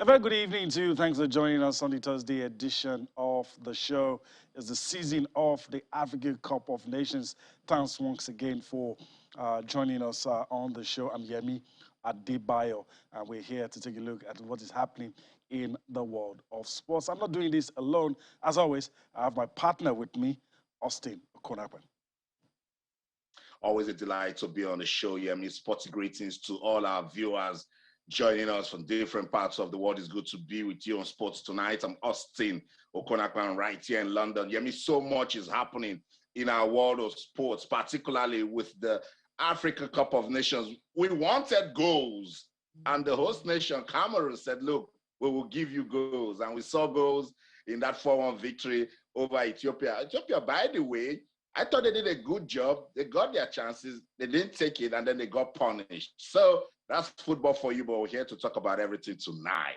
A very good evening to you. Thanks for joining us on the Thursday edition of the show. It's the season of the African Cup of Nations. Thanks once again for joining us on the show. I'm Yemi Adebayo, and we're here to take a look at what is happening in the world of sports. I'm not doing this alone. As always, I have my partner with me, Austin Okonakwan. Always a delight to be on the show. Yemi, sports greetings to all our viewers joining us from different parts of the world. It's good to be with you on Sports Tonight. I'm Austin Okonakwan right here in London. Yemi, so much is happening in our world of sports, particularly with the Africa Cup of Nations. We wanted goals, and the host nation, Cameroon, said, look, we will give you goals. And we saw goals in that 4-1 victory over Ethiopia. Ethiopia, by the way, I thought they did a good job. They got their chances. They didn't take it, and then they got punished. So that's football for you, but we're here to talk about everything tonight.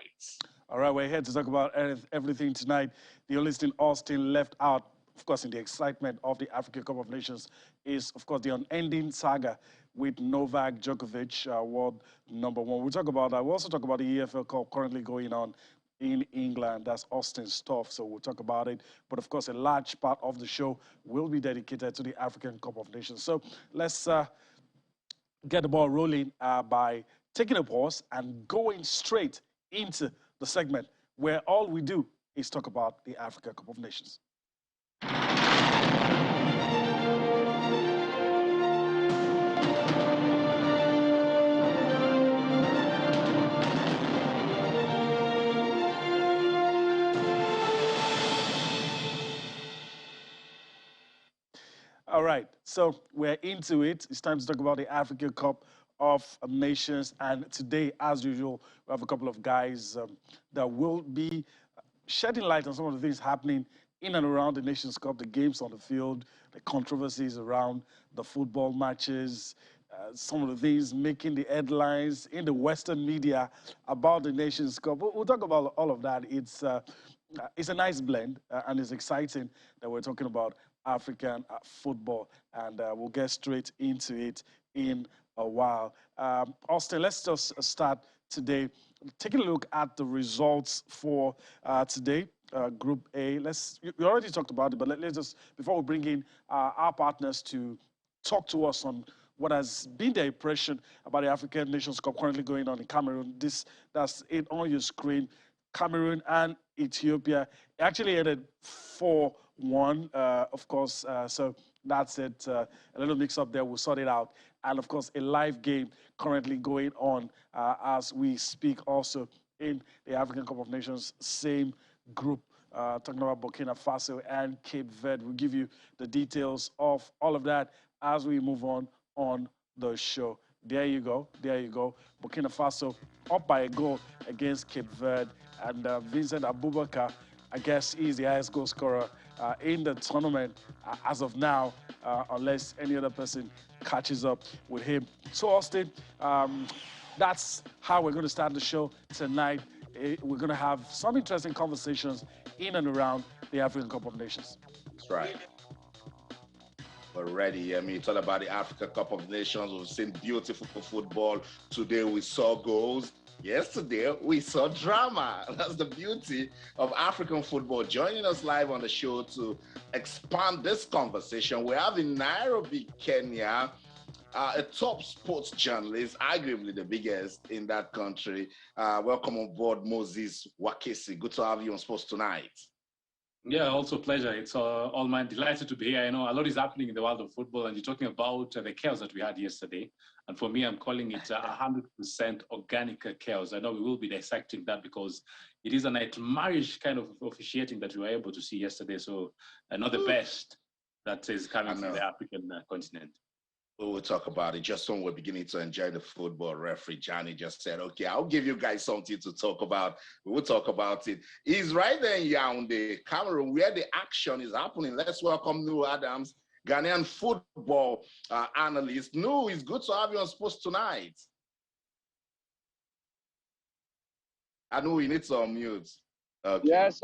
All right, we're here to talk about everything tonight. The only thing Austin left out, of course, in the excitement of the African Cup of Nations is, of course, the unending saga with Novak Djokovic, world number one. We'll talk about that. We'll also talk about the EFL Cup currently going on in England. That's Austin's stuff, so we'll talk about it. But of course, a large part of the show will be dedicated to the African Cup of Nations. So let's get the ball rolling by taking a pause and going straight into the segment where all we do is talk about the African Cup of Nations. All right, so we're into it. It's time to talk about the African Cup of Nations. And today, as usual, we have a couple of guys that will be shedding light on some of the things happening in and around the Nations Cup, the games on the field, the controversies around the football matches, some of the things making the headlines in the Western media about the Nations Cup. We'll talk about all of that. It's a nice blend, and it's exciting that we're talking about African football, and we'll get straight into it in a while. Austin, let's just start today taking a look at the results for today. Group A. We already talked about it, but let's just, before we bring in our partners to talk to us on what has been their impression about the African Nations Cup currently going on in Cameroon. That's it on your screen. Cameroon and Ethiopia actually ended 4-1, of course. So that's it. A little mix-up there. We'll sort it out. And, of course, a live game currently going on as we speak also in the African Cup of Nations, same group, talking about Burkina Faso and Cape Verde. We'll give you the details of all of that as we move on the show. There you go. There you go. Burkina Faso up by a goal against Cape Verde. And Vincent Abubakar, I guess, is the highest goal scorer in the tournament as of now, unless any other person catches up with him. So, Austin, that's how we're going to start the show tonight. We're going to have some interesting conversations in and around the African Cup of Nations. That's right. We're ready. I mean, it's all about the Africa Cup of Nations. We've seen beautiful football. Today we saw goals. Yesterday we saw drama. That's the beauty of African football. Joining us live on the show to expand this conversation, we have in Nairobi, Kenya, a top sports journalist, arguably the biggest in that country. Welcome on board, Moses Wakesi. Good to have you on Sports Tonight. Yeah, also pleasure. It's all mine. Delighted to be here. I know a lot is happening in the world of football, and you're talking about the chaos that we had yesterday. And for me, I'm calling it 100% organic chaos. I know we will be dissecting that because it is a nightmarish kind of officiating that we were able to see yesterday. So not the best that is coming from the African continent. We will talk about it. Just when we're beginning to enjoy the football, referee Johnny just said, okay, I'll give you guys something to talk about. We will talk about it. He's right there in Yaoundé, Cameroon, where the action is happening. Let's welcome New Adams, Ghanaian football analyst. Nu, it's good to have you on Sports Tonight. I know we need to unmute. Okay. Yes,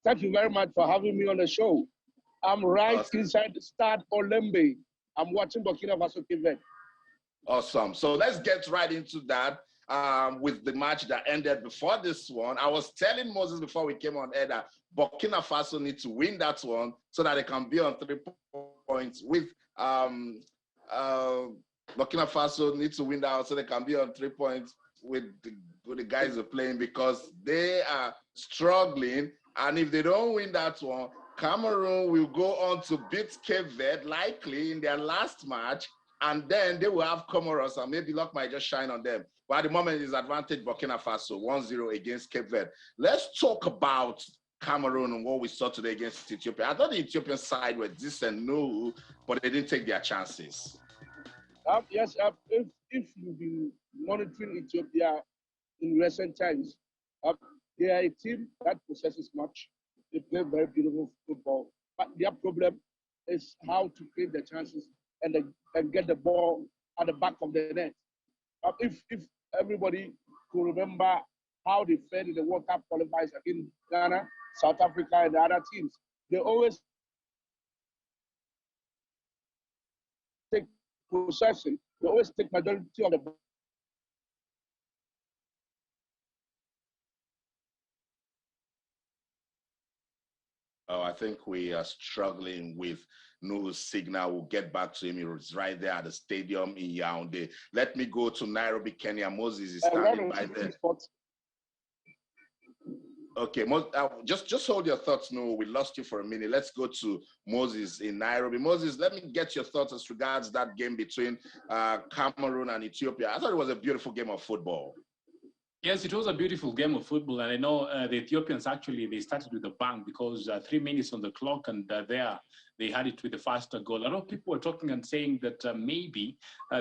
thank you very much for having me on the show. I'm right inside the Stade Olembe. I'm watching Burkina Faso Cape Verde. Awesome. So let's get right into that. with the match that ended before this one. I was telling Moses before we came on air that Burkina Faso need to win that one so that they can be on 3 points with Burkina Faso need to win that one so they can be on 3 points with the guys who are playing, because they are struggling. And if they don't win that one, Cameroon will go on to beat Cape Verde likely in their last match, and then they will have Comoros, and maybe luck might just shine on them. But at the moment, it's advantage Burkina Faso, 1-0 against Cape Verde. Let's talk about Cameroon and what we saw today against Ethiopia. I thought the Ethiopian side were decent, no, but they didn't take their chances. Yes, if you've been monitoring Ethiopia in recent times, they are a team that possesses much. They play very beautiful football, but their problem is how to create the chances and get the ball at the back of the net. If everybody could remember how they fared in the World Cup qualifiers against Ghana, South Africa, and the other teams, they always take possession. They always take majority of the ball. Oh, I think we are struggling with Nuhu's signal. We'll get back to him. He was right there at the stadium in Yaoundé. Let me go to Nairobi, Kenya. Moses is standing by there. Okay, just hold your thoughts, Nuhu. We lost you for a minute. Let's go to Moses in Nairobi. Moses, let me get your thoughts as regards that game between Cameroon and Ethiopia. I thought it was a beautiful game of football. Yes, it was a beautiful game of football, and I know the Ethiopians actually, they started with a bang because 3 minutes on the clock, and there they had it with the first goal. A lot of people were talking and saying that maybe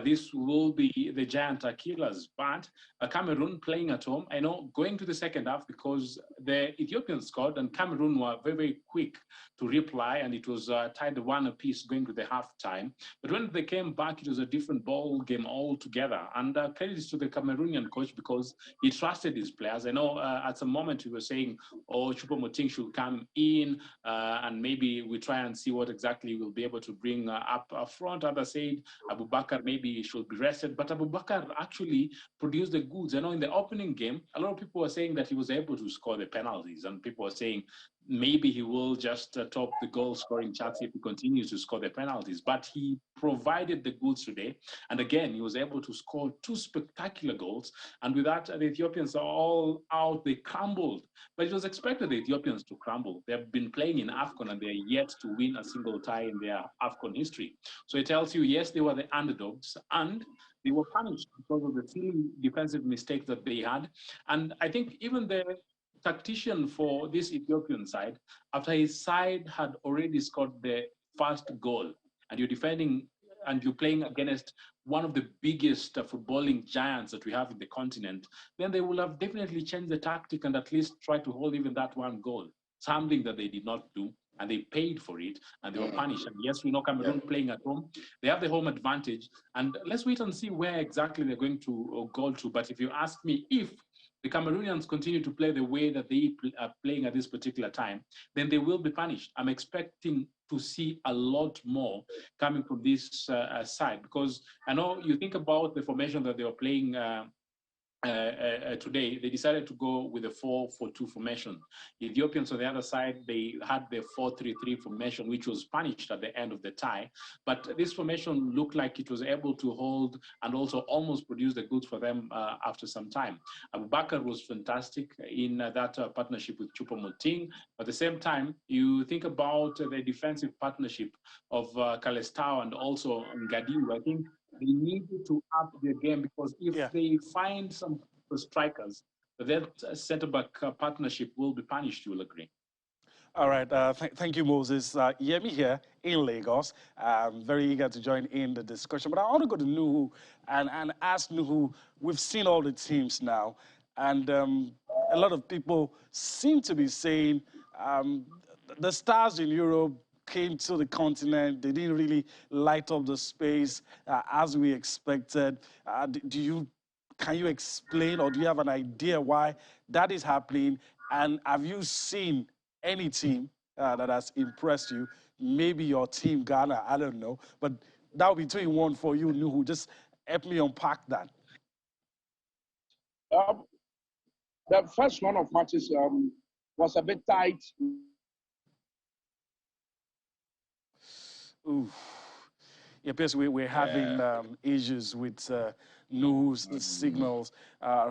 this will be the giant killers, but Cameroon playing at home, I know going to the second half, because the Ethiopians scored and Cameroon were very, very quick to reply, and it was tied 1 apiece going to the halftime. But when they came back, it was a different ball game altogether, and credit to the Cameroonian coach because he trusted his players. I know at some moment we were saying, oh, Choupo-Moting should come in and maybe we try and see what exactly we'll be able to bring up front. Others said Abubakar maybe should be rested, but Abubakar actually produced the goods. I know in the opening game, a lot of people were saying that he was able to score the penalties, and people were saying maybe he will just top the goal scoring charts if he continues to score the penalties. But he provided the goods today. And again, he was able to score 2 spectacular goals. And with that, the Ethiopians are all out. They crumbled. But it was expected the Ethiopians to crumble. They've been playing in AFCON and they're yet to win a single tie in their AFCON history. So it tells you, yes, they were the underdogs and they were punished because of the silly defensive mistakes that they had. And I think even the tactician for this Ethiopian side, after his side had already scored the first goal, and you're defending and you're playing against one of the biggest footballing giants that we have in the continent, then they will have definitely changed the tactic and at least try to hold even that 1 goal, something that they did not do. And they paid for it, and they were punished. And yes, we know Cameroon playing at home. They have the home advantage. And let's wait and see where exactly they're going to go to. But if you ask me, if the Cameroonians continue to play the way that they are playing at this particular time, then they will be punished. I'm expecting to see a lot more coming from this side, because I know you think about the formation that they were playing today. They decided to go with a 4-4-2 formation. The Ethiopians on the other side, they had the 4-3-3 formation, which was punished at the end of the tie. But this formation looked like it was able to hold and also almost produce the goods for them after some time. Abubakar was fantastic in that partnership with Choupo-Moting. At the same time, you think about the defensive partnership of Kalestao and also Ngadiu. I think they needed to up their game, because if they find some strikers, that center-back partnership will be punished, you will agree. All right, thank you, Moses. Yemi here in Lagos. I'm very eager to join in the discussion, but I want to go to Nuhu and ask Nuhu, we've seen all the teams now, and a lot of people seem to be saying the stars in Europe came to the continent. They didn't really light up the space as we expected. Can you explain, or do you have an idea why that is happening? And have you seen any team that has impressed you? Maybe your team, Ghana, I don't know. But that would be 2-1 for you, Nuhu. Just help me unpack that. Um, the first run of matches was a bit tight. Ooh. It appears we're having issues with news signals.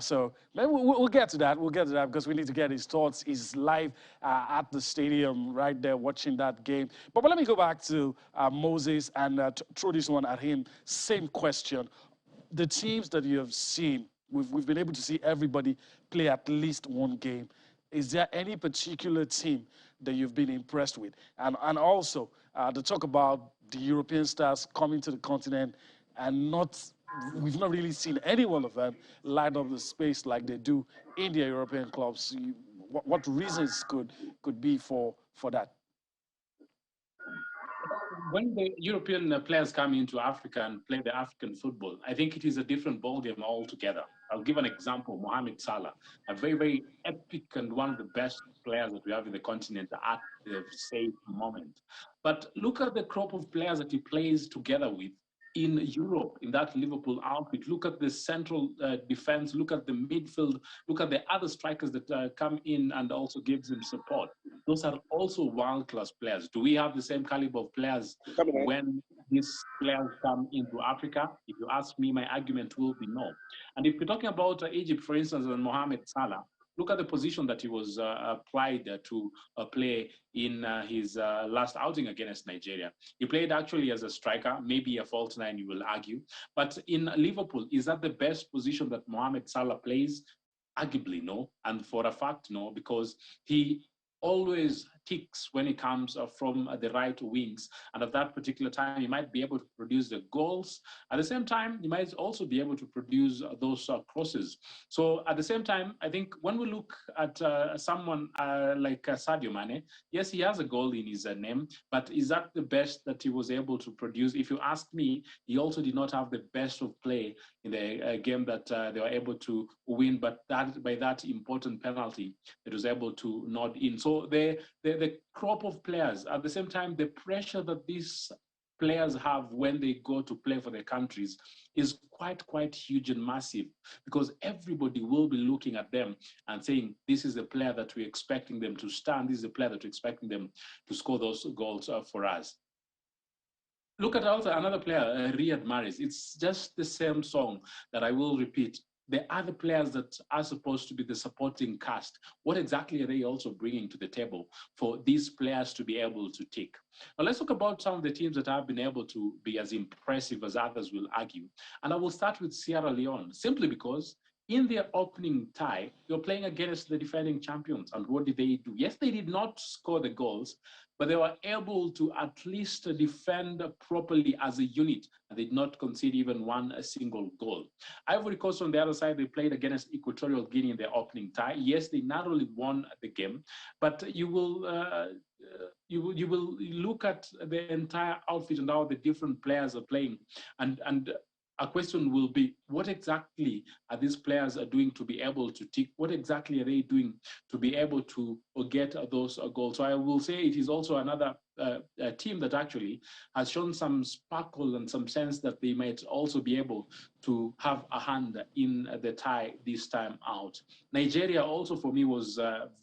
So maybe we'll get to that. We'll get to that because we need to get his thoughts. He's live at the stadium right there watching that game. But let me go back to Moses and throw this one at him. Same question. The teams that you have seen, we've been able to see everybody play at least one game. Is there any particular team that you've been impressed with? And also, to talk about the European stars coming to the continent and we've not really seen any one of them light up the space like they do in their European clubs. What reasons could be for that? When the European players come into Africa and play the African football, I think it is a different ballgame altogether. I'll give an example: Mohamed Salah, a very, very epic and one of the best players that we have in the continent at the same moment. But look at the crop of players that he plays together with in Europe, in that Liverpool outfit. Look at the central defense, look at the midfield, look at the other strikers that come in and also gives him support. Those are also world-class players. Do we have the same caliber of players when these players come into Africa? If you ask me, my argument will be no. And if we're talking about Egypt, for instance, and Mohamed Salah, look at the position that he was applied to play in his last outing against Nigeria. He played actually as a striker, maybe a false nine, you will argue. But in Liverpool, is that the best position that Mohamed Salah plays? Arguably, no. And for a fact, no, because he always ticks when it comes from the right wings. And at that particular time, he might be able to produce the goals. At the same time, he might also be able to produce those crosses. So at the same time, I think when we look at someone like Sadio Mane, yes, he has a goal in his name, but is that the best that he was able to produce? If you ask me, he also did not have the best of play in the game that they were able to win, but by that important penalty, it was able to nod in. So the crop of players, at the same time, the pressure that these players have when they go to play for their countries is quite huge and massive, because everybody will be looking at them and saying, this is the player that we're expecting them to stand, this is the player that we're expecting them to score those goals for us. Look at also another player, Riyad Mahrez. It's just the same song that I will repeat. The other players that are supposed to be the supporting cast, what exactly are they also bringing to the table for these players to be able to tick? Now, let's talk about some of the teams that have been able to be as impressive as others will argue. And I will start with Sierra Leone, simply because in their opening tie, you're playing against the defending champions. And what did they do? Yes, they did not score the goals, but they were able to at least defend properly as a unit, and they did not concede even a single goal. Ivory Coast, on the other side, they played against Equatorial Guinea in their opening tie. Yes, they narrowly won the game, but you will look at the entire outfit and how the different players are playing, and a question will be, what exactly are these players doing to be able to tick? What exactly are they doing to be able to get those goals? So I will say it is also another team that actually has shown some sparkle and some sense that they might also be able to have a hand in the tie this time out. Nigeria also, for me, was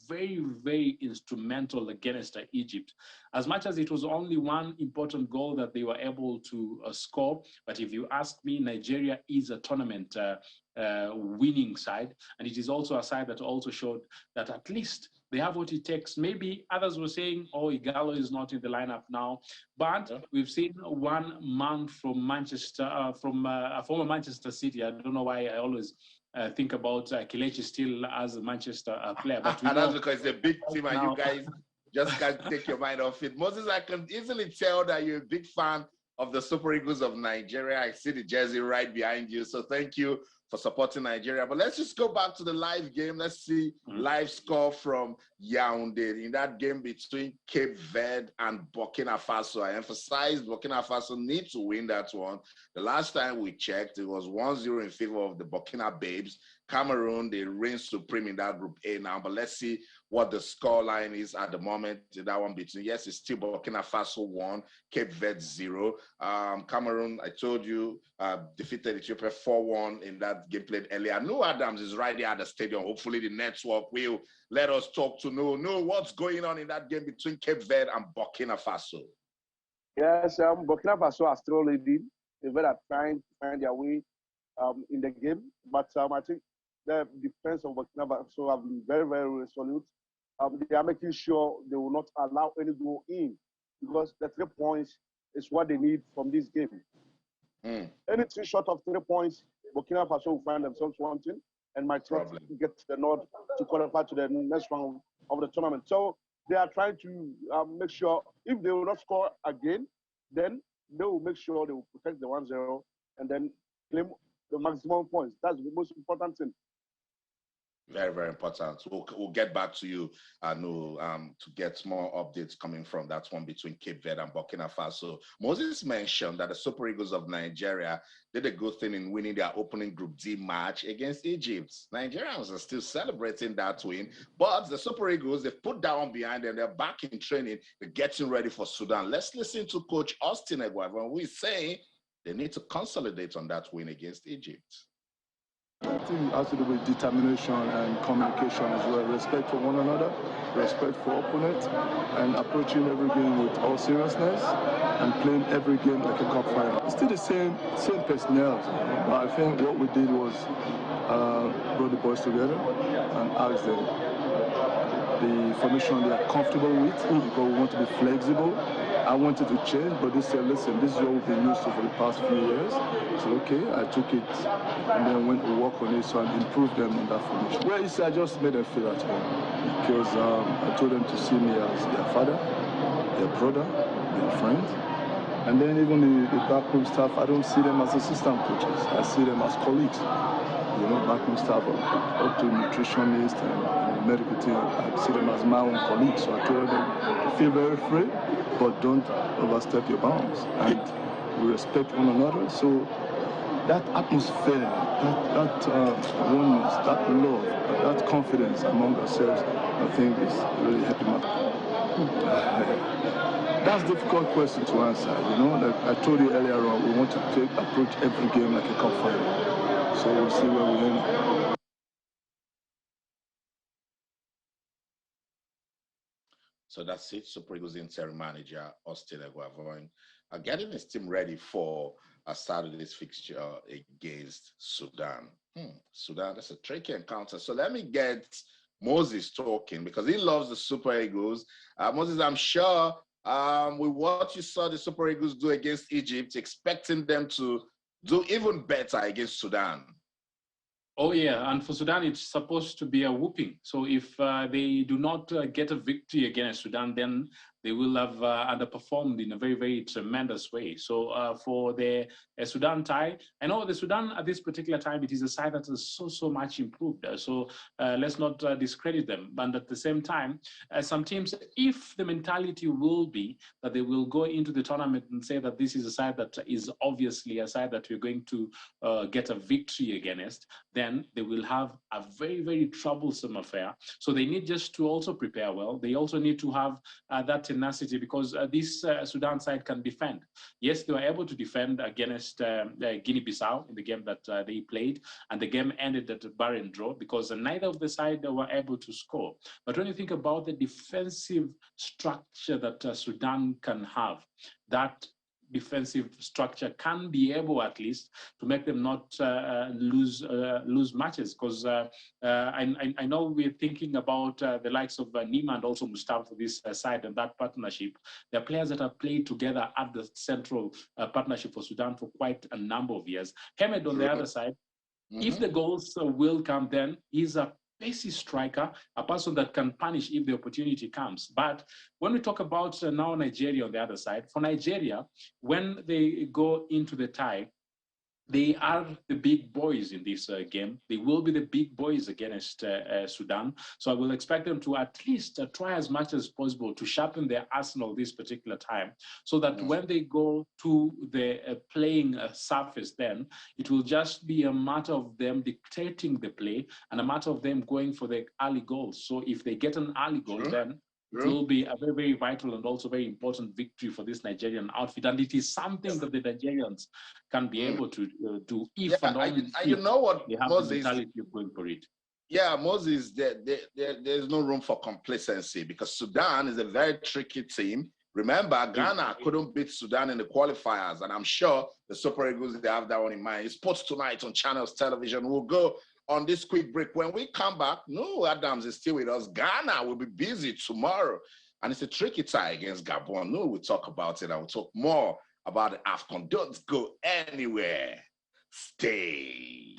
very, very instrumental against Egypt. As much as it was only one important goal that they were able to score, but if you ask me, Nigeria is a tournament winning side, and it is also a side that also showed that at least they have what it takes. Maybe others were saying, oh, Igalo is not in the lineup now, but we've seen one man from Manchester, from a former Manchester City. I don't know why I always think about Kelechi still as a Manchester player. But and that's because it's a big team and you guys just can't take your mind off it. Moses, I can easily tell that you're a big fan of the Super Eagles of Nigeria. I see the jersey right behind you. So thank you for supporting Nigeria. But let's just go back to the live game. Let's see live score from Yaoundé in that game between Cape Verde and Burkina Faso. I emphasize Burkina Faso need to win that one. The last time we checked, it was 1-0 in favor of the Burkina Babes. Cameroon, they reign supreme in that Group A now. But let's see what the score line is at the moment in that one between, yes, it's still Burkina Faso 1, Cape Verde 0. Cameroon, I told you, defeated Ethiopia 4-1 in that game played earlier. No Adams is right there at the stadium. Hopefully the network will let us talk to know what's going on in that game between Cape Verde and Burkina Faso. Yes, Burkina Faso are still leading. They are trying to find their way in the game. But I think the defense of Burkina Faso have been very, very resolute. They are making sure they will not allow any goal in, because the 3 points is what they need from this game. Anything short of 3 points, Burkina Faso will find themselves wanting and might not get the nod to qualify to the next round of the tournament. So they are trying to make sure if they will not score again, then they will make sure they will protect the 1-0 and then claim the maximum points. That's the most important thing. Very, very important. We'll get back to you, to get more updates coming from that one between Cape Verde and Burkina Faso. Moses mentioned that the Super Eagles of Nigeria did a good thing in winning their opening Group D match against Egypt. Nigerians are still celebrating that win, but the Super Eagles, they've put that one behind them. They're back in training. They're getting ready for Sudan. Let's listen to Coach Austin Eguavoen, who is saying they need to consolidate on that win against Egypt. I think it has to do with determination and communication as well. Respect for one another, respect for opponents, and approaching every game with all seriousness and playing every game like a cup final. It's still the same personnel, but I think what we did was brought the boys together and asked them the formation they are comfortable with, because we want to be flexible. I wanted to change, but they said, listen, this is what we've been used to for the past few years. So, okay, I took it and then went to work on it, so I improved them on that formation. Well, you see, I just made them feel at home, because I told them to see me as their father, their brother, their friend. And then even the backroom staff, I don't see them as assistant coaches. I see them as colleagues. You know, backroom staff up to nutritionist and medical team. I see them as my own colleagues. So I told them, feel very free, but don't overstep your bounds. And we respect one another. So that atmosphere, that oneness, that love, that confidence among ourselves, I think is really helping us. That's a difficult question to answer, you know. Like I told you earlier on, we want to approach every game like a cup final. So we'll see where we end. So that's it. Super Eagles interim manager Austin Eguavoen getting his team ready for a Saturday's fixture against Sudan. Sudan, that's a tricky encounter. So let me get Moses talking, because he loves the Super Eagles. Moses, I'm sure with what you saw the Super Eagles do against Egypt, expecting them to do even better against Sudan. Oh, yeah. And for Sudan, it's supposed to be a whooping. So if they do not get a victory against Sudan, then they will have underperformed in a very, very tremendous way. So for the Sudan tie, I know the Sudan at this particular time, it is a side that is so much improved. So let's not discredit them. But at the same time, some teams, if the mentality will be that they will go into the tournament and say that this is a side that is obviously a side that we're going to get a victory against, then they will have a very, very troublesome affair. So they need just to also prepare well. They also need to have that tenacity, because this Sudan side can defend. Yes, they were able to defend against Guinea-Bissau in the game that they played, and the game ended at a barren draw because neither of the side were able to score. But when you think about the defensive structure that Sudan can have, that defensive structure can be able at least to make them not lose matches, because I know we're thinking about the likes of Nima and also Mustafa for this side and that partnership. They're players that have played together at the central partnership for Sudan for quite a number of years. Hemed on the other side, if the goals will come, then he's a pacey striker, a person that can punish if the opportunity comes. But when we talk about now Nigeria on the other side, for Nigeria, when they go into the tie, they are the big boys in this game. They will be the big boys against Sudan. So I will expect them to at least try as much as possible to sharpen their arsenal this particular time, so that when they go to the playing surface, then it will just be a matter of them dictating the play and a matter of them going for the early goals. So if they get an early goal, then it will be a very, very vital and also very important victory for this Nigerian outfit. And it is something that the Nigerians can be able to do if and only and if you know what, they have Moses, the mentality of going for it. Yeah, Moses, there's no room for complacency because Sudan is a very tricky team. Remember, Ghana couldn't beat Sudan in the qualifiers, and I'm sure the Super Eagles, they have that one in mind. It's Sports Tonight on Channels Television. We'll go on this quick break. When we come back, no, Adams is still with us. Ghana will be busy tomorrow, and it's a tricky tie against Gabon. No, we'll talk about it. I will talk more about the AFCON. Don't go anywhere. Stay.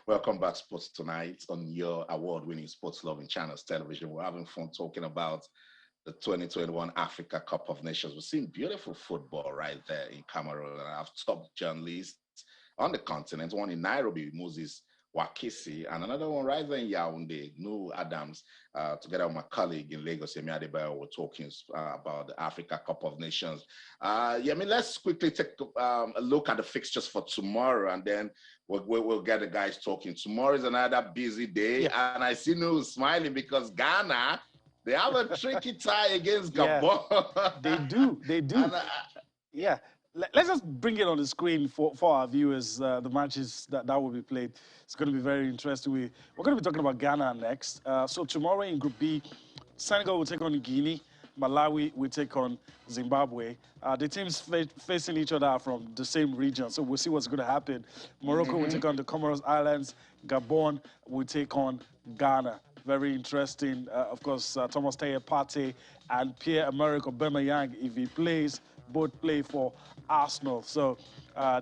Welcome back, Sports Tonight, on your award-winning sports-loving channels television. We're having fun talking about the 2021 Africa Cup of Nations. We're seeing beautiful football right there in Cameroon, and I have top journalists on the continent, one in Nairobi, Moses Wakisi, and another one right there in Yaoundé, Nu Adams, together with my colleague in Lagos, Yemi Adebayo. We're talking about the Africa Cup of Nations. Yemi, let's quickly take a look at the fixtures for tomorrow, and then we'll get the guys talking. Tomorrow is another busy day, and I see Nu smiling because Ghana, they have a tricky tie against Gabon. They do. And, let's just bring it on the screen for our viewers, the matches that will be played. It's going to be very interesting. We're going to be talking about Ghana next. So tomorrow in Group B, Senegal will take on Guinea. Malawi will take on Zimbabwe. The teams facing each other are from the same region, so we'll see what's going to happen. Morocco will take on the Comoros Islands. Gabon will take on Ghana. Very interesting. Of course, Thomas Taye Partey and Pierre-Emerick Aubameyang, if he plays, both play for Arsenal. So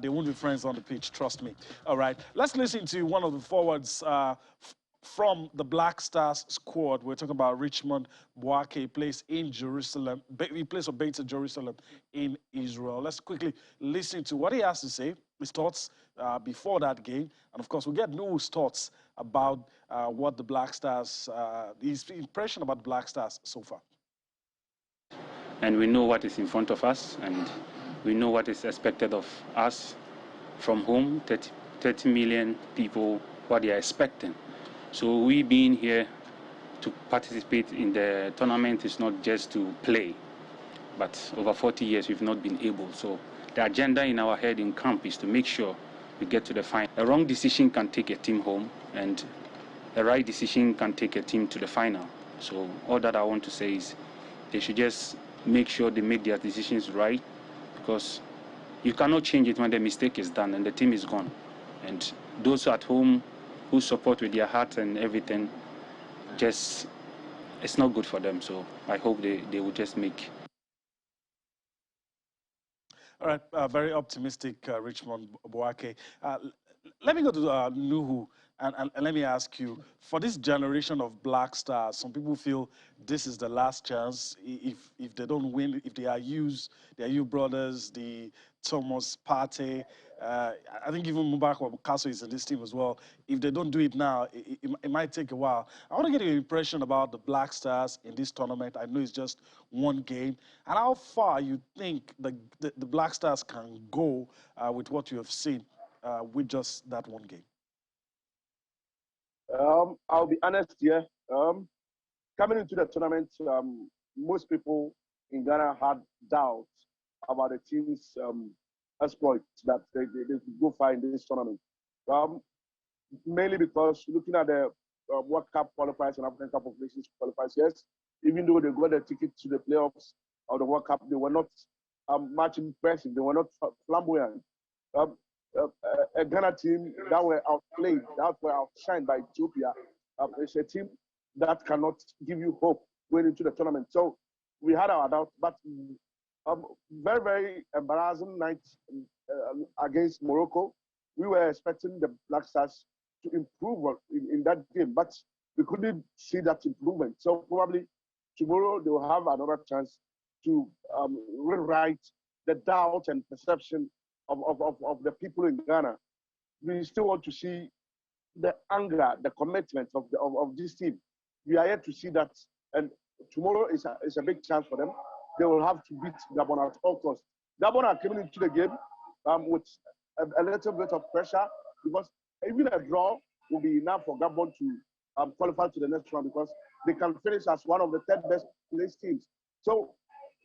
they won't be friends on the pitch, trust me. All right, let's listen to one of the forwards from the Black Stars squad. We're talking about Richmond Boake. He plays in Jerusalem. He plays for Beta Jerusalem in Israel. Let's quickly listen to what he has to say, his thoughts before that game. And of course, we'll get Nu's thoughts about what the Black Stars, his impression about the Black Stars so far. And we know what is in front of us, and we know what is expected of us from home, 30 million people, what they are expecting. So we being here to participate in the tournament is not just to play, but over 40 years we've not been able. So the agenda in our head in camp is to make sure we get to the final. A wrong decision can take a team home, and a right decision can take a team to the final. So all that I want to say is they should just make sure they make their decisions right, because you cannot change it when the mistake is done and the team is gone. And those at home who support with their heart and everything, just, it's not good for them. So I hope they will just make. All right, very optimistic, Richmond Boake. Let me go to Nuhu, and let me ask you, for this generation of Black Stars, some people feel this is the last chance. If they don't win, if they are used, their youth brothers, the Thomas Partey, I think even Mubarak Kaso is in this team as well. If they don't do it now, it might take a while. I want to get your impression about the Black Stars in this tournament. I know it's just one game. And how far you think the Black Stars can go with what you have seen with just that one game? I'll be honest here. Coming into the tournament, most people in Ghana had doubts about the team's exploits that they could go far in this tournament. Mainly because looking at the World Cup qualifiers and African Cup of Nations qualifiers, yes, even though they got the ticket to the playoffs of the World Cup, they were not much impressive. They were not flamboyant. A Ghana team that were outplayed, that were outshined by Ethiopia. It's a team that cannot give you hope going into the tournament. So we had our doubts, but very, very embarrassing night against Morocco. We were expecting the Black Stars to improve in that game, but we couldn't see that improvement. So probably tomorrow they will have another chance to rewrite the doubt and perception of the people in Ghana. We still want to see the anger, the commitment of this team. We are yet to see that, and tomorrow is a big chance for them. They will have to beat Gabon at all costs. Gabon are coming into the game with a little bit of pressure because even a draw will be enough for Gabon to qualify to the next round because they can finish as one of the third best placed teams. So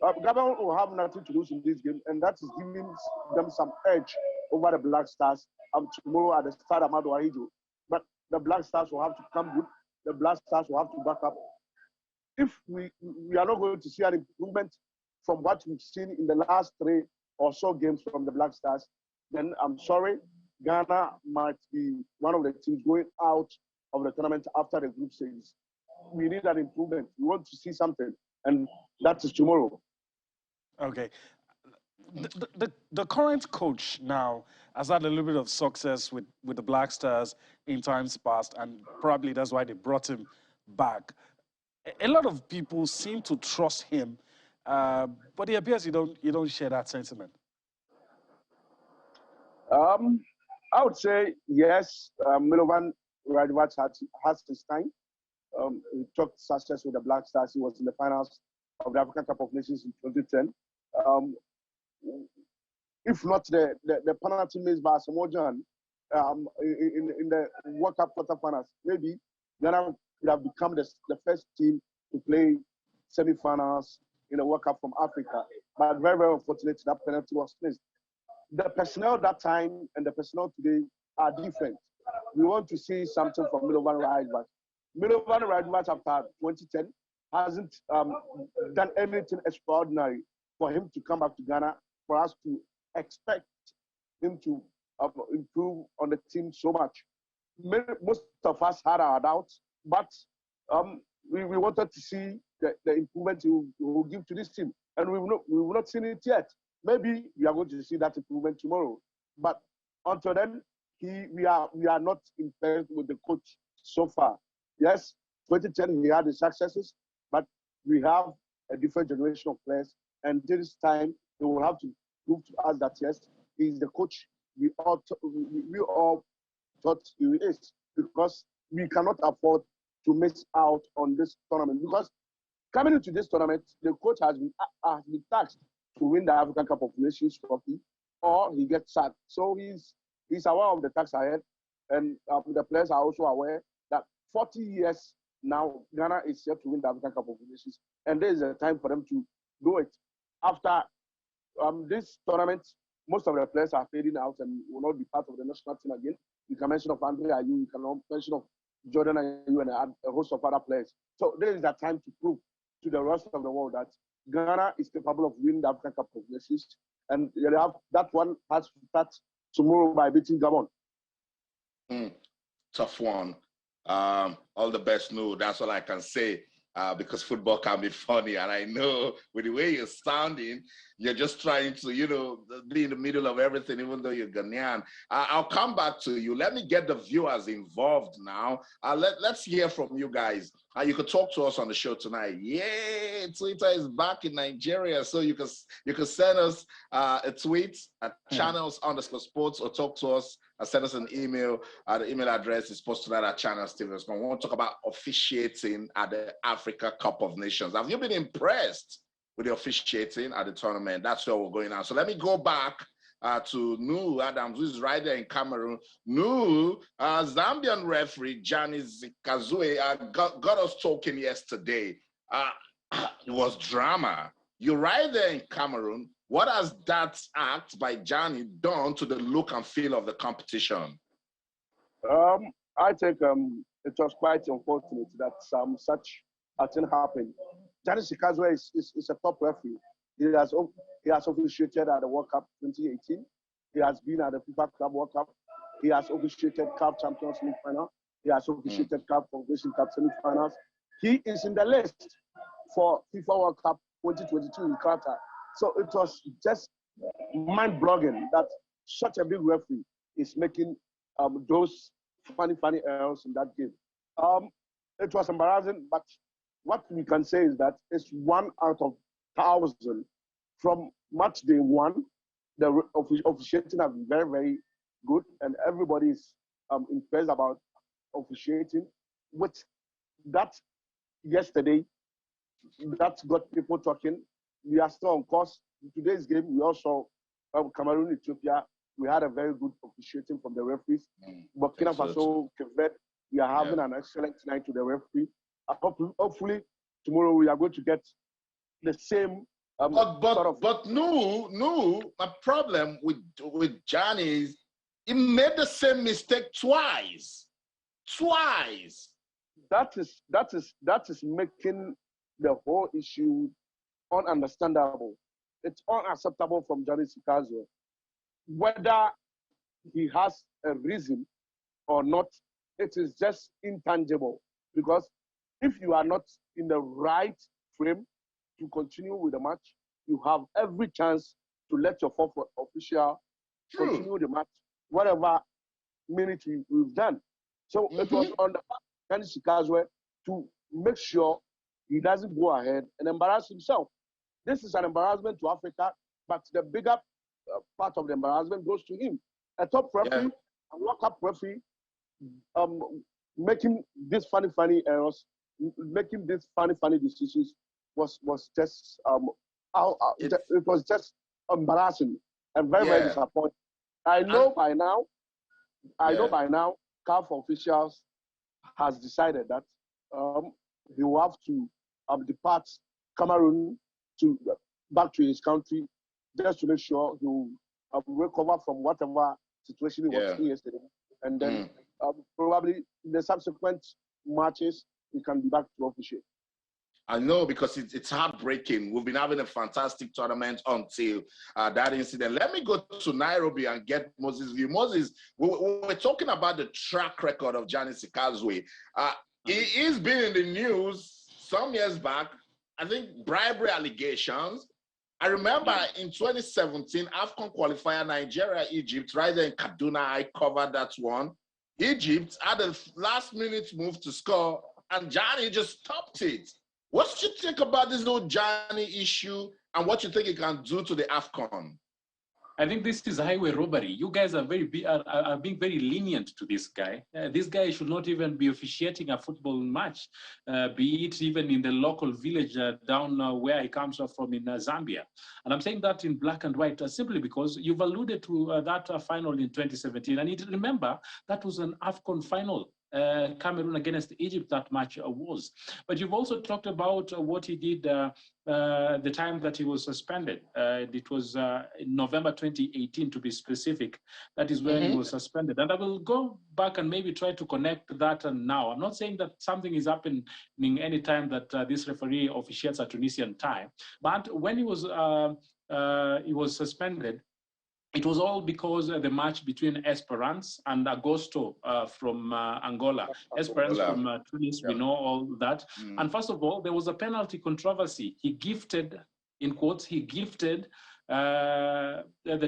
Gabon will have nothing to lose in this game, and that is giving them some edge over the Black Stars tomorrow at the start of Amado Ahijo. But the Black Stars will have to come good. The Black Stars will have to back up. If we are not going to see an improvement from what we've seen in the last 3 or so games from the Black Stars, then I'm sorry, Ghana might be one of the teams going out of the tournament after the group stage. We need an improvement. We want to see something, and that is tomorrow. Okay. The current coach now has had a little bit of success with the Black Stars in times past, and probably that's why they brought him back. A lot of people seem to trust him, but it appears you don't share that sentiment. I would say yes. Milovan Radovac has his time. He took success with the Black Stars. He was in the finals of the African Cup of Nations in 2010. If not the penalty missed by Samoa John in the World Cup quarterfinals, maybe Ghana would have become the first team to play semi-finals in the World Cup from Africa. But very, very unfortunate that penalty was missed. The personnel that time and the personnel today are different. We want to see something from Milovan Radovac. Milovan Radovac after 2010 hasn't done anything extraordinary for him to come back to Ghana, for us to expect him to improve on the team so much. Most of us had our doubts, but we wanted to see the improvement he will give to this team. And we've not seen it yet. Maybe we are going to see that improvement tomorrow. But until then, we are not impressed with the coach so far. Yes, 2010 he had his successes, but we have a different generation of players. And this time, they will have to prove to us that yes, he's the coach we all thought he is, because we cannot afford to miss out on this tournament. Because coming into this tournament, the coach has been tasked to win the African Cup of Nations trophy, or he gets sacked. So he's aware of the task ahead, and the players are also aware that 40 years now, Ghana is set to win the African Cup of Nations, and there is a time for them to do it. After this tournament, most of the players are fading out and will not be part of the national team again. You can mention of Andre Ayew, you can mention of Jordan Ayew and a host of other players. So there is that time to prove to the rest of the world that Ghana is capable of winning the African Cup of Nations, and that one has to start tomorrow by beating Gabon. Tough one. All the best, no. That's all I can say. Because football can be funny, and I know with the way you're sounding, you're just trying to, be in the middle of everything, even though you're Ghanaian. I'll come back to you. Let me get the viewers involved now. Let's hear from you guys. You could talk to us on the show tonight. Yay! Twitter is back in Nigeria, so you can send us a tweet at channels_sports, or talk to us. Send us an email. The email address is posttonight@channelstv.com. We want to talk about officiating at the Africa Cup of Nations. Have you been impressed with the officiating at the tournament? That's where we're going now. So let me go back to Nu Adams, who is right there in Cameroon. Nu, Zambian referee Gianni Kazue got us talking yesterday. It was drama. You're right there in Cameroon. What has that act by Gianni done to the look and feel of the competition? I think it was quite unfortunate that such a thing happened. Gianni Sikazwe is a top referee. He has officiated at the World Cup 2018. He has been at the FIFA Club World Cup. He has officiated Cup Champions League final. He has officiated Cup Confederation Cup semi-finals. He is in the list for FIFA World Cup 2022 in Qatar. So it was just mind-blogging that such a big referee is making those funny errors in that game. It was embarrassing, but what we can say is that it's 1 out of thousand from match day one. The officiating have been very, very good, and everybody is impressed about officiating. With that yesterday, that got people talking. We are still on course. In today's game, we also Cameroon, Ethiopia. We had a very good officiating from the referees. Burkina Faso, Quebec, we are having an excellent night to the referee. Hopefully, tomorrow we are going to get the same. But no, my problem with Johnny is he made the same mistake twice. That is making the whole issue ununderstandable. It's unacceptable from Johnny Sikazo. Whether he has a reason or not, it is just intangible. Because if you are not in the right frame to continue with the match, you have every chance to let your fourth official continue the match, whatever minute we've done. So it was on the part of Johnny Sikazo to make sure he doesn't go ahead and embarrass himself. This is an embarrassment to Africa, but the bigger part of the embarrassment goes to him. A top referee, a World Cup referee, making these funny errors, making these funny decisions was just it was just embarrassing and very disappointing. I know by now, CAF officials has decided that he will have to depart Cameroon to back to his country just to make sure he will recover from whatever situation he was in yesterday, and then probably in the subsequent matches he can be back to officiate. I know, because it's heartbreaking. We've been having a fantastic tournament until that incident. Let me go to Nairobi and get Moses' view. Moses, we're talking about the track record of Johnny Sikazwe. He's been in the news some years back, I think bribery allegations. I remember in 2017, AFCON qualifier, Nigeria, Egypt, right there in Kaduna, I covered that one. Egypt had a last-minute move to score, and Johnny just stopped it. What do you think about this whole Johnny issue, and what you think it can do to the AFCON? I think this is highway robbery. You guys are being very lenient to this guy. This guy should not even be officiating a football match, be it even in the local village down where he comes from in Zambia. And I'm saying that in black and white simply because you've alluded to that final in 2017. And remember, that was an AFCON final. Cameroon against Egypt, that match was. But you've also talked about what he did the time that he was suspended. It was in November 2018, to be specific. That is when he was suspended. And I will go back and maybe try to connect that and now. I'm not saying that something is happening any time that this referee officiates a Tunisian time. But when he was suspended, it was all because the match between Esperance and Agosto from Angola. Esperance from Tunis, we know all that. And first of all, there was a penalty controversy. He gifted, in quotes, the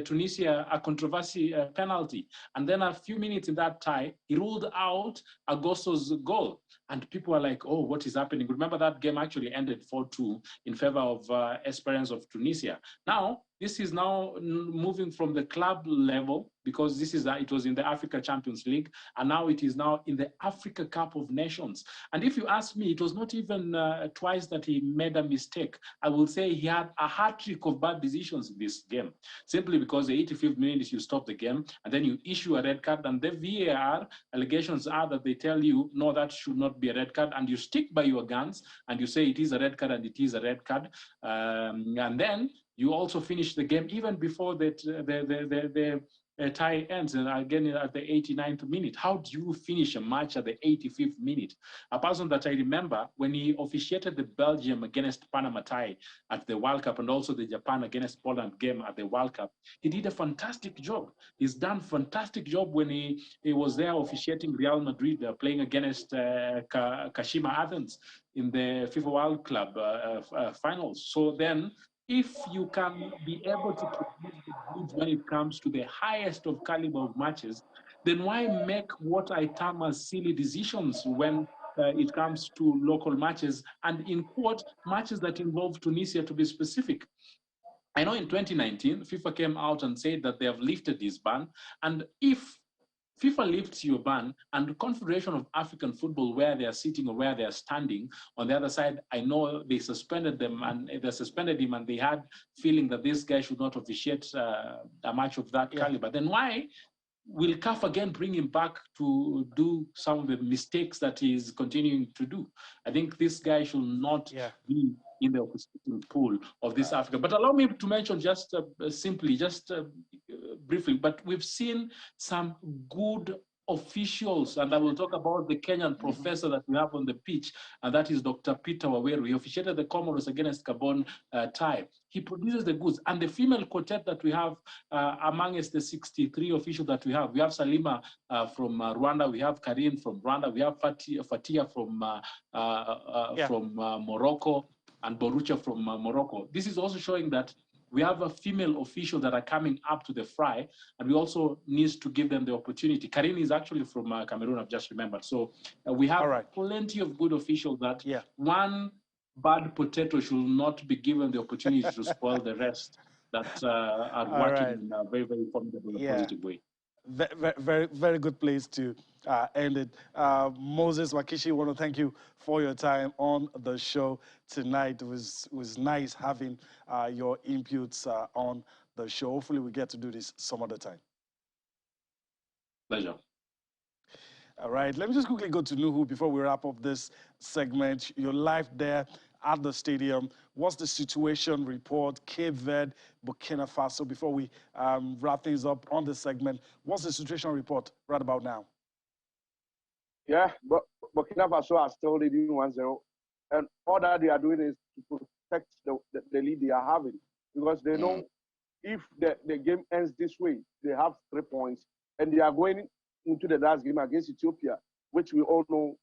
Tunisia a controversy penalty. And then a few minutes in that tie, he ruled out Agosto's goal. And people were like, oh, what is happening? Remember that game actually ended 4-2 in favor of Esperance of Tunisia. Now, this is now moving from the club level, because this is it was in the Africa Champions League, and now it is now in the Africa Cup of Nations. And if you ask me, it was not even twice that he made a mistake. I will say he had a hat-trick of bad decisions in this game, simply because the 85th minute you stop the game, and then you issue a red card, and the VAR allegations are that they tell you, no, that should not be a red card, and you stick by your guns, and you say it is a red card, and it is a red card, and then you also finish the game even before the tie ends, and again at the 89th minute. How do you finish a match at the 85th minute? A person that I remember when he officiated the Belgium against Panama tie at the World Cup, and also the Japan against Poland game at the World Cup, he did a fantastic job. He's done fantastic job when he was there officiating Real Madrid playing against Kashima Athens in the FIFA World Club finals. So then, if you can be able to produce the goods when it comes to the highest of caliber of matches, then why make what I term as silly decisions when it comes to local matches, and in quote, matches that involve Tunisia to be specific. I know in 2019, FIFA came out and said that they have lifted this ban. And if FIFA lifts your ban and the Confederation of African Football, where they are sitting or where they are standing, on the other side, I know they suspended them and they suspended him and they had feeling that this guy should not officiate a match of that caliber. Then why will CAF again bring him back to do some of the mistakes that he's continuing to do? I think this guy should not be in the officiating pool of this Africa. But allow me to mention just simply, just briefly, but we've seen some good officials, and I will talk about the Kenyan professor that we have on the pitch, and that is Dr. Peter Waweru. He officiated the Comoros against Gabon tie. He produces the goods. And the female quartet that we have amongst the 63 officials that we have Salima from Rwanda, we have Karin from Rwanda, we have Fatia from Morocco, and Borucha from Morocco. This is also showing that we have a female official that are coming up to the fry, and we also need to give them the opportunity. Karin is actually from Cameroon, I've just remembered. So we have plenty of good officials that one bad potato should not be given the opportunity to spoil the rest that are working in a very, very formidable positive way. Very, very good place to end it. Moses Wakishi, I want to thank you for your time on the show tonight. It was nice having your inputs on the show. Hopefully we get to do this some other time. Pleasure. All right, let me just quickly go to Nuhu before we wrap up this segment. Your life there at the stadium. What's the situation report? Cape Verde, Burkina Faso. Before we wrap things up on this segment, what's the situation report right about now? Yeah, but Burkina Faso are still leading 1-0. And all that they are doing is to protect the lead they are having. Because they know if the game ends this way, they have 3 points. And they are going into the last game against Ethiopia, which we all know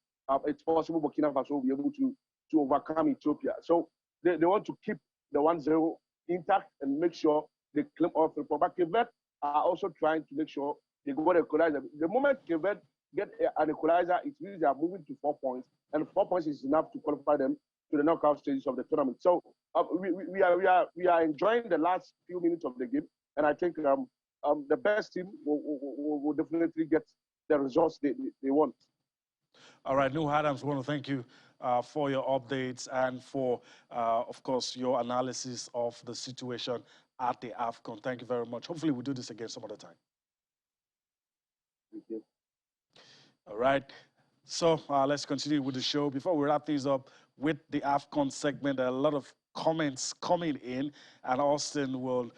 it's possible Burkina Faso will be able to overcome Ethiopia. So they want to keep the 1-0 intact and make sure they claim off the proper. Cape Verde are also trying to make sure they go to equalizer. The moment Cape Verde get an equalizer, it means they are moving to 4 points, and 4 points is enough to qualify them to the knockout stages of the tournament. So we are enjoying the last few minutes of the game, and I think the best team will definitely get the results they want. All right, Nuhu Adams, I want to thank you for your updates and for, of course, your analysis of the situation at the AFCON. Thank you very much. Hopefully we'll do this again some other time. Thank you. All right, so let's continue with the show. Before we wrap things up with the AFCON segment, there are a lot of comments coming in, and Austin will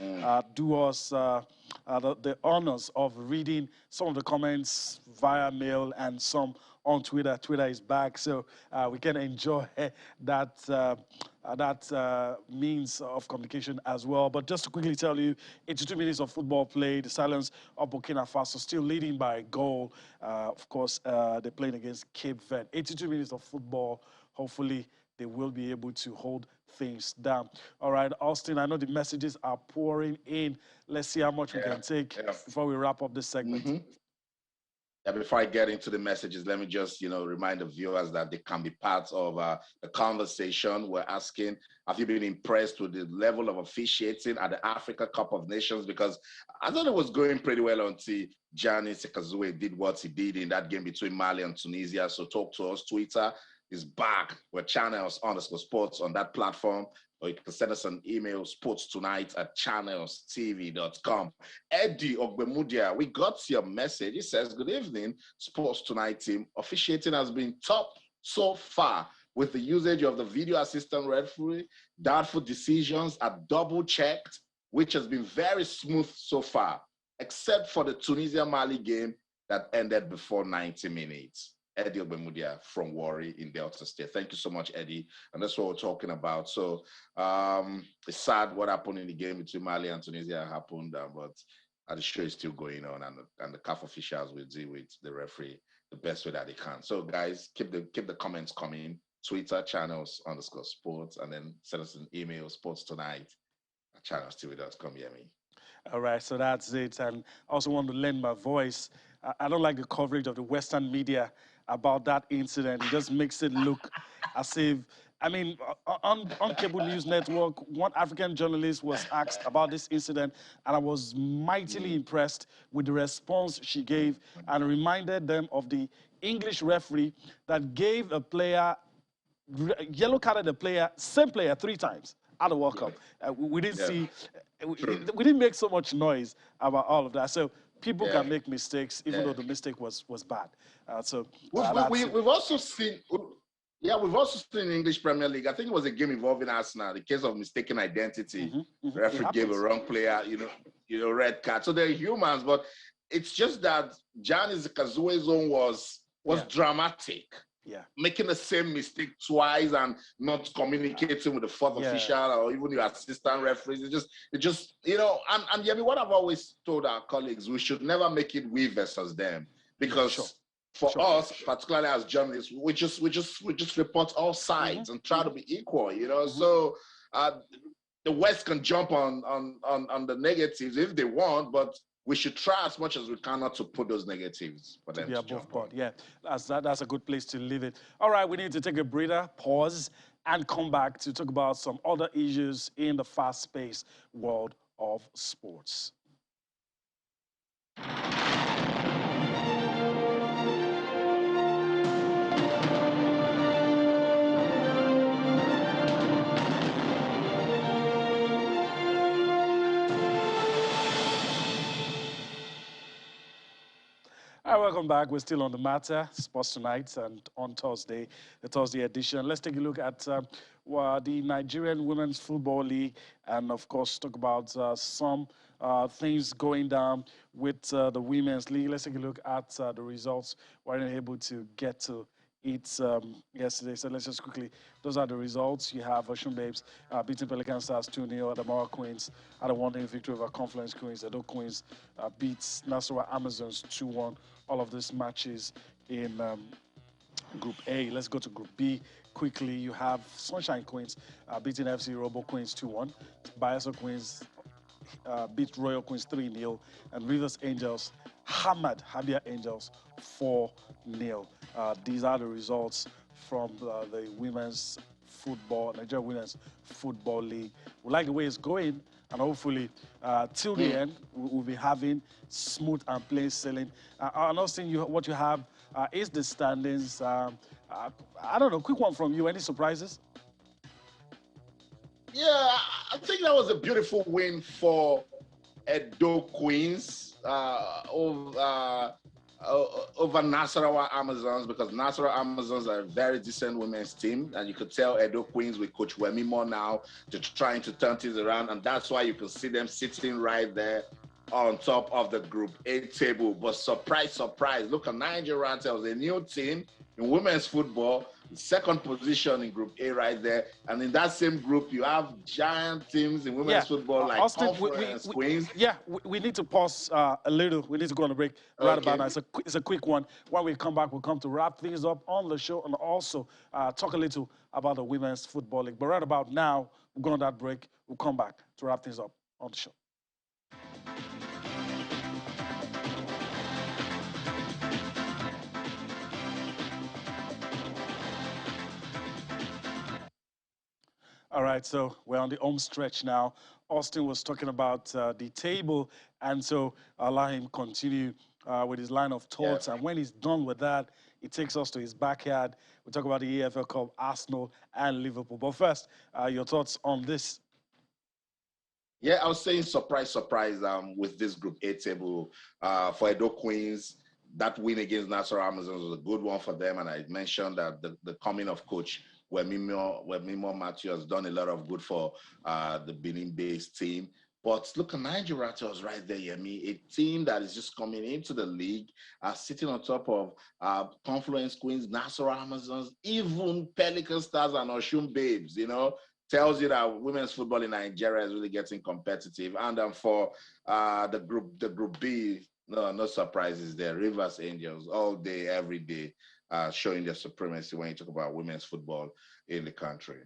do us the honors of reading some of the comments via mail and some on Twitter. Twitter is back, so we can enjoy that means of communication as well. But just to quickly tell you, 82 minutes of football played. The silence of Burkina Faso still leading by a goal. Of course, they're playing against Cape Verde. 82 minutes of football. Hopefully, they will be able to hold things down. All right, Austin, I know the messages are pouring in. Let's see how much we can take before we wrap up this segment. Yeah, before I get into the messages, let me just, remind the viewers that they can be part of the conversation. We're asking, have you been impressed with the level of officiating at the Africa Cup of Nations? Because I thought it was going pretty well until Gianni Sekazue did what he did in that game between Mali and Tunisia. So talk to us. Twitter is back. We're channels_sports on that platform. Or you can send us an email, sportstonight@channelstv.com. Eddie Ogbemudia, we got your message. He says, good evening, Sports Tonight team. Officiating has been top so far with the usage of the video assistant referee. Doubtful decisions are double-checked, which has been very smooth so far, except for the Tunisia-Mali game that ended before 90 minutes. Eddie Ogbemudia from Warri in Delta State. Thank you so much, Eddie. And that's what we're talking about. So it's sad what happened in the game between Mali and Tunisia happened, but the show is still going on, and the CAF officials will deal with the referee the best way that they can. So guys, keep the comments coming. Twitter, channels_sports, and then send us an email, sportstonight@channelstv.com. All right, so that's it. And I also want to lend my voice. I don't like the coverage of the Western media about that incident. It just makes it look as if, I mean, on Cable News Network, one African journalist was asked about this incident, and I was mightily impressed with the response she gave and reminded them of the English referee that gave a player, yellow carded a player, same player 3 times at the World Cup. We didn't see, we didn't make so much noise about all of that. So people can make mistakes, even though the mistake was bad. We've also seen, we've also seen in English Premier League. I think it was a game involving Arsenal, the case of mistaken identity. The referee gave a wrong player, red card. So they're humans, but it's just that Giannis Kazue's own was dramatic. Yeah. Making the same mistake twice and not communicating with the fourth official or even your assistant referees. It just, and Yemi, what I've always told our colleagues, we should never make it we versus them. Because for us, particularly as journalists, we just report all sides and try to be equal, So the West can jump on the negatives if they want, but we should try as much as we can not to put those negatives for them to jump on. Yeah, that's a good place to leave it. All right, we need to take a breather, pause, and come back to talk about some other issues in the fast-paced world of sports. Hi, welcome back. We're still on the matter, Sports Tonight, and on Thursday, the Thursday edition. Let's take a look at the Nigerian Women's Football League, and of course, talk about some things going down with the Women's League. Let's take a look at the results. We weren't able to get to it yesterday, so let's just quickly. Those are the results. You have Ocean Babes beating Pelican Stars 2-0, Adamawa Queens had a 1-0 victory over Confluence Queens. Edo Queens beats Nasarawa Amazons 2-1. All of these matches in Group A. Let's go to Group B quickly. You have Sunshine Queens beating FC Robo Queens 2-1. Bayelsa Queens beat Royal Queens 3-0. And Rivers Angels hammered Habia Angels 4-0. These are the results from the women's football, Nigeria Women's Football League. We like the way it's going, and hopefully till the end, we'll be having smooth and plain sailing. I'm not saying what you have is the standings. I don't know, quick one from you. Any surprises? Yeah, I think that was a beautiful win for Edo Queens over Nasarawa Amazons, because Nasarawa Amazons are a very decent women's team, and you could tell Edo Queens with Coach Wemimo now to trying to turn things around, and that's why you can see them sitting right there on top of the Group A table. But surprise, surprise, look at Nigeria, a new team in women's football, second position in Group A right there. And in that same group, you have giant teams in women's football like Austin, Confluence Queens. We need to pause a little. We need to go on a break right about now. It's a quick one. When we come back, we'll come to wrap things up on the show and also talk a little about the Women's Football League. But right about now, we'll go on that break. We'll come back to wrap things up on the show. All right, so we're on the home stretch now. Austin was talking about the table, and so I'll allow him continue with his line of thoughts. And when he's done with that, he takes us to his backyard. We talk about the AFL Cup, Arsenal, and Liverpool. But first, your thoughts on this? Yeah, I was saying surprise, surprise with this Group A table for Edo Queens. That win against Nassau Amazons was a good one for them, and I mentioned that the coming of Coach Wemimo Matthew has done a lot of good for the Benin-based team. But look at Nigeria was right there, Yemi, a team that is just coming into the league, sitting on top of Confluence Queens, Nassau Amazons, even Pelican Stars and Oshun Babes, tells you that women's football in Nigeria is really getting competitive. And for the Group B, no surprises there. Rivers Angels all day, every day, showing their supremacy when you talk about women's football in the country.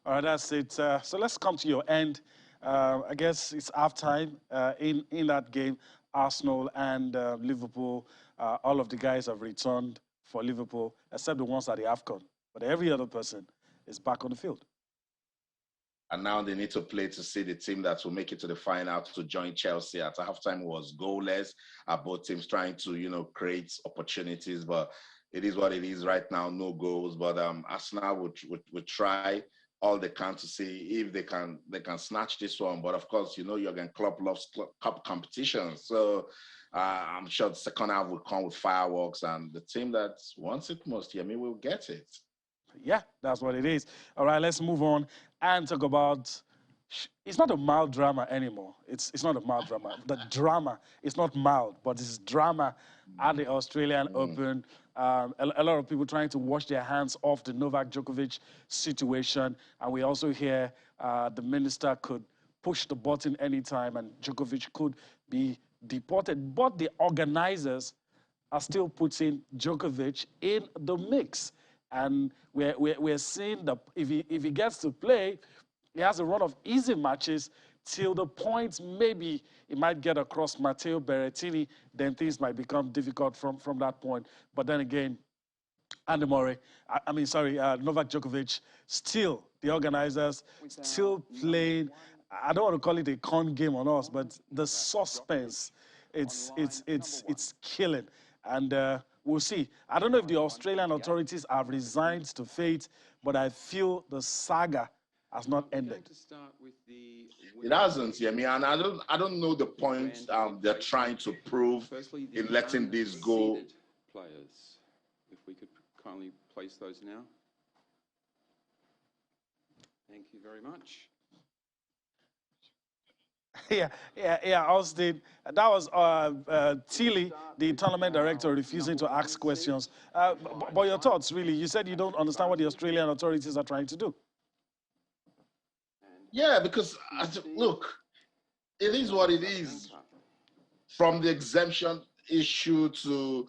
All right, that's it. So let's come to your end. I guess it's halftime in that game, Arsenal and Liverpool. all of the guys have returned for Liverpool, except the ones at the AFCON. But every other person is back on the field. And now they need to play to see the team that will make it to the final to join Chelsea. At halftime was goalless. Both teams trying to, create opportunities, but it is what it is right now. No goals, but Arsenal would try all they can to see if they can snatch this one. But of course, Jurgen Klopp loves cup competition, so I'm sure the second half will come with fireworks, and the team that wants it most, Yemi, will get it. Yeah, that's what it is. All right, let's move on and talk about. It's not a mild drama anymore. It's not a mild drama. The drama is not mild, but it's drama at the Australian Open. A lot of people trying to wash their hands off the Novak Djokovic situation, and we also hear the minister could push the button anytime, and Djokovic could be deported. But the organizers are still putting Djokovic in the mix. And we're seeing that if he gets to play, he has a run of easy matches till the point maybe he might get across Matteo Berrettini, then things might become difficult from that point. But then again, Andy Murray, Novak Djokovic, still, the organizers, still playing, I don't want to call it a con game on us, but the suspense, it's killing. And we'll see. I don't know if the Australian authorities have resigned to fate, but I feel the saga has not ended. It hasn't, yeah, and I don't know the point they're trying to prove in letting this go. Players, if we could kindly place those now. Thank you very much. Yeah, Austin. That was Tilly, the tournament director, refusing to ask questions. But your thoughts, really? You said you don't understand what the Australian authorities are trying to do. Yeah, because, look, it is what it is. From the exemption issue to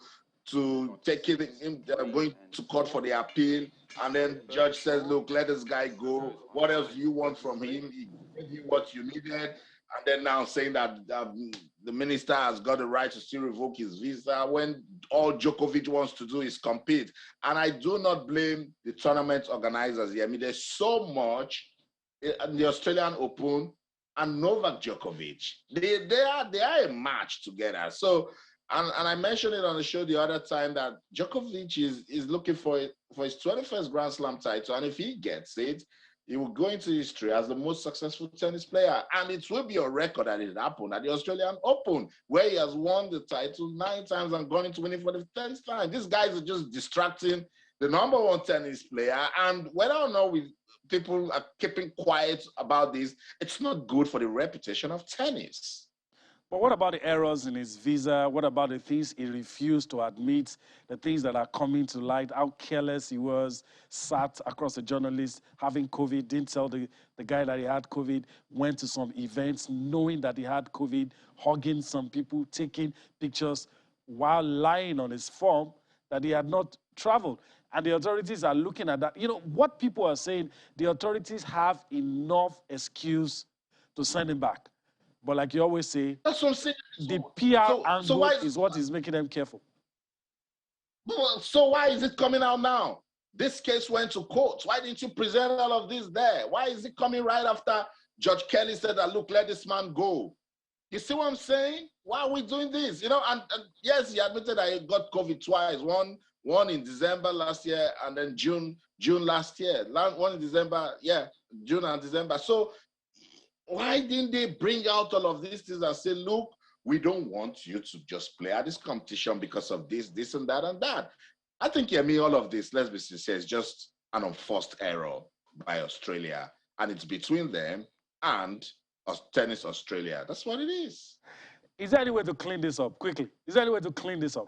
taking him, going to court for the appeal, and then the judge says, look, let this guy go. What else do you want from him? He gave you what you needed. And then now saying that the minister has got the right to still revoke his visa when all Djokovic wants to do is compete. And I do not blame the tournament organizers here. I mean, there's so much in the Australian Open and Novak Djokovic. They are a match together. So, and I mentioned it on the show the other time that Djokovic is looking for his 21st Grand Slam title. And if he gets it, he will go into history as the most successful tennis player. And it will be a record that it happened at the Australian Open, where he has won the title 9 times and gone into winning for the 10th time. These guys are just distracting the number one tennis player. And whether or not people are keeping quiet about this, it's not good for the reputation of tennis. But what about the errors in his visa? What about the things he refused to admit, the things that are coming to light, how careless he was, sat across a journalist having COVID, didn't tell the guy that he had COVID, went to some events knowing that he had COVID, hugging some people, taking pictures while lying on his form that he had not traveled. And the authorities are looking at that. You know, what people are saying, the authorities have enough excuse to send him back. But like you always say, that's what I'm saying. The PR angle is what is making them careful. So why is it coming out now? This case went to court. Why didn't you present all of this there? Why is it coming right after Judge Kelly said that, look, let this man go? You see what I'm saying? Why are we doing this? You know, and yes, he admitted that he got COVID twice. One in December last year, and then June last year. One in December, June and December. So why didn't they bring out all of these things and say, look, we don't want you to just play at this competition because of this, and that, and that. I think, all of this, let's be sincere, is just an unforced error by Australia. And it's between them and Tennis Australia. That's what it is. Is there any way to clean this up quickly? Is there any way to clean this up?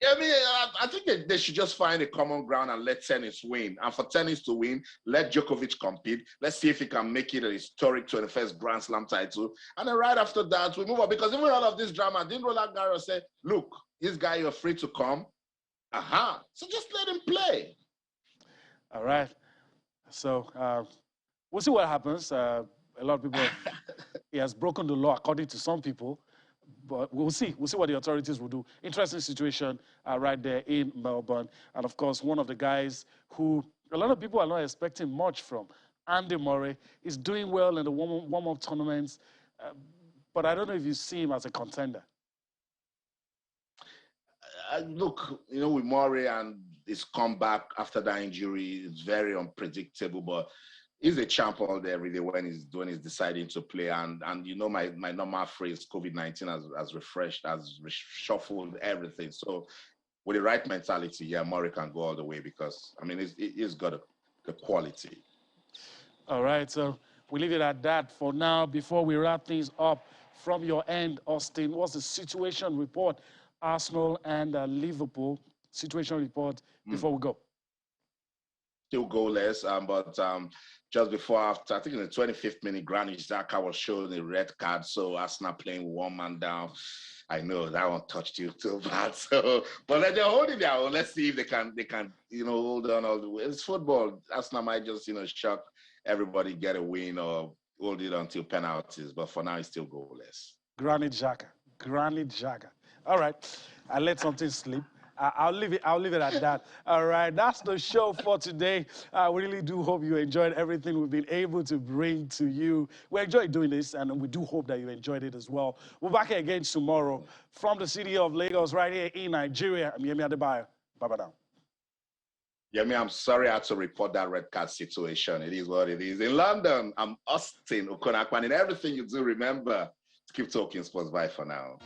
I think they should just find a common ground and let tennis win. And for tennis to win, let Djokovic compete. Let's see if he can make it a historic 21st Grand Slam title. And then right after that, we move on. Because even all of this drama, didn't Roland Garros say, look, this guy, you're free to come. So just let him play. All right. So we'll see what happens. A lot of people, he has broken the law according to some people. but we'll see. We'll see what the authorities will do. Interesting situation right there in Melbourne. And of course, one of the guys who a lot of people are not expecting much from, Andy Murray, is doing well in the warm-up tournaments. But I don't know if you see him as a contender. Look, with Murray and his comeback after that injury, it's very unpredictable. But he's a champ all day, every day when he's deciding to play. And my normal phrase, COVID-19 has reshuffled everything. So with the right mentality, yeah, Murray can go all the way because he's got the quality. All right, so we leave it at that for now. Before we wrap things up, from your end, Austin, what's the situation report? Arsenal and Liverpool situation report before we go. Still goalless, but just before after, I think in the 25th minute, Granit Xhaka was shown a red card, so Arsenal playing one man down. I know that one touched you too bad. So, but they're holding their own. Let's see if they can hold on all the way. It's football. Arsenal might just shock everybody, get a win or hold it until penalties. But for now, it's still goalless. Granit Xhaka. All right, I let something slip. I'll leave it at that. All right, that's the show for today. We really do hope you enjoyed everything we've been able to bring to you. We enjoyed doing this, and we do hope that you enjoyed it as well. We're back here again tomorrow from the city of Lagos, right here in Nigeria. I'm Yemi Adebayo. Bye-bye now. Yemi, I'm sorry I had to report that red card situation. It is what it is. In London, I'm Austin Okonakwan. In everything you do, remember to keep talking sports. Bye for now.